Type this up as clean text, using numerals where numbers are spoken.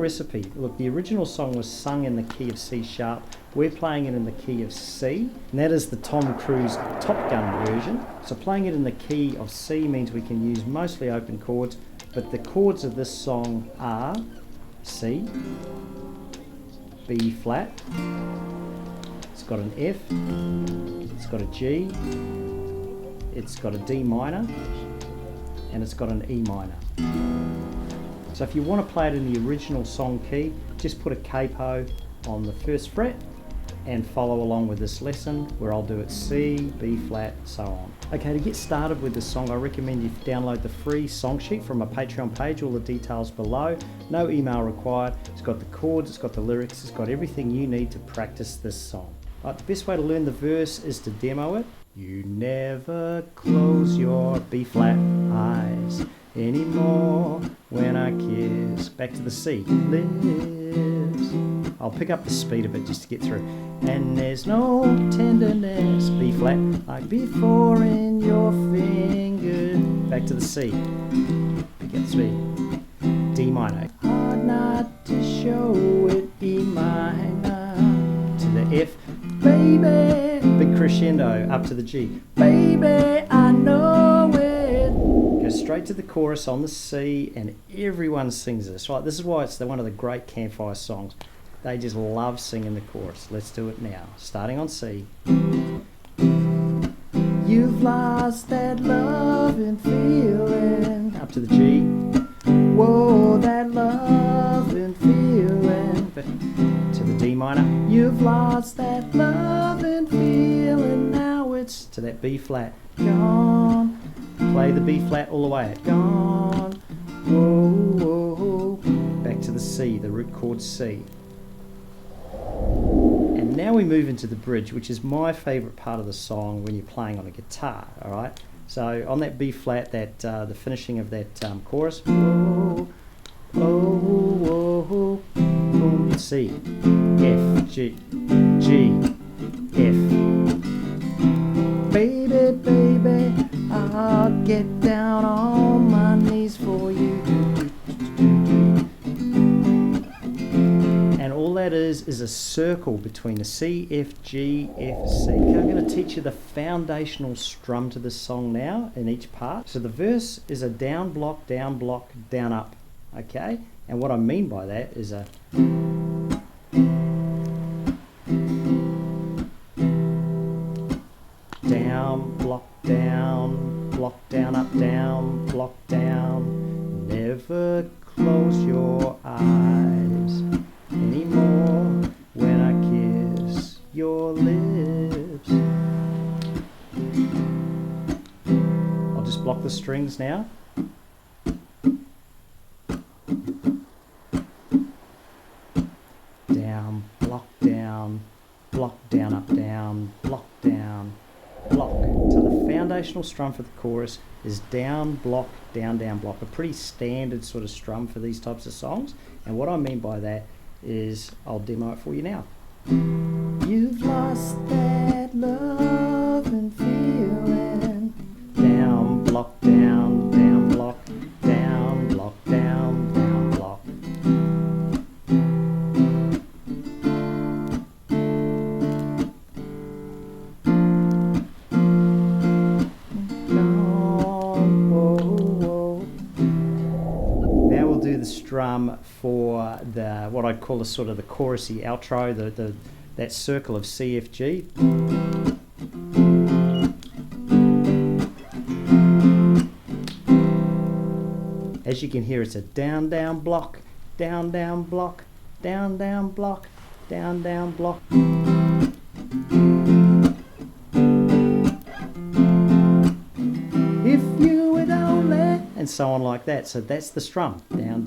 recipe. Look, the original song was sung in the key of C sharp. We're playing it in the key of C, and that is the Tom Cruise Top Gun version. So playing it in the key of C means we can use mostly open chords, but the chords of this song are C, B flat, it's got an F, it's got a G, it's got a D minor, and it's got an E minor. So if you want to play it in the original song key, just put a capo on the first fret and follow along with this lesson where I'll do it C, B flat, so on. Okay, to get started with this song, I recommend you download the free song sheet from my Patreon page, all the details below. No email required. It's got the chords, it's got the lyrics, it's got everything you need to practice this song. Right, the best way to learn the verse is to demo it. You never close your B flat eyes anymore when I kiss. Back to the C. Lives. I'll pick up the speed a bit just to get through. And there's no tenderness, B flat, like before in your finger. Back to the C. Pick up speed. D minor. Hard not to show it, E minor. To the F. Baby. Big crescendo up to the G. Baby, I know it. Go straight to the chorus on the C, and everyone sings this. Right, this is why it's one of the great Campfire songs. They just love singing the chorus. Let's do it now. Starting on C. You've lost that love and feeling. Up to the G. Whoa, that love and feeling. To the D minor. You've lost that love and feeling. Now it's to that B flat. Gone. Play the B flat all the way. Gone. Whoa, whoa. Back to the C, the root chord C. And now we move into the bridge, which is my favourite part of the song when you're playing on a guitar, alright? So on that B flat, that the finishing of that chorus, whoa, oh, whoa, boom, C, F, G, G, F. Baby, baby, I'll get down on my knees for you. And all that is a circle between the C, F, G, F, C. Okay, I'm going to teach you the foundational strum to this song now in each part. So the verse is a down, block, down, up. Okay? And what I mean by that is a down, block, up, down, block, down. Never close your eyes anymore when I kiss your lips. I'll just block the strings now. Down, block, up, down, block, block. So the foundational strum for the chorus is down, block, down, block. A pretty standard sort of strum for these types of songs. And what I mean by that is, I'll demo it for you now. You've lost that love and feeling. Down, block, down, block, down, block, down, block. Now we'll do the strum for the what I'd call the sort of the chorusy outro, that circle of C, F, G. As you can hear, it's a down, block, down, block, down, block, down, block. If you would only, and so on like that. So that's the strum. Down,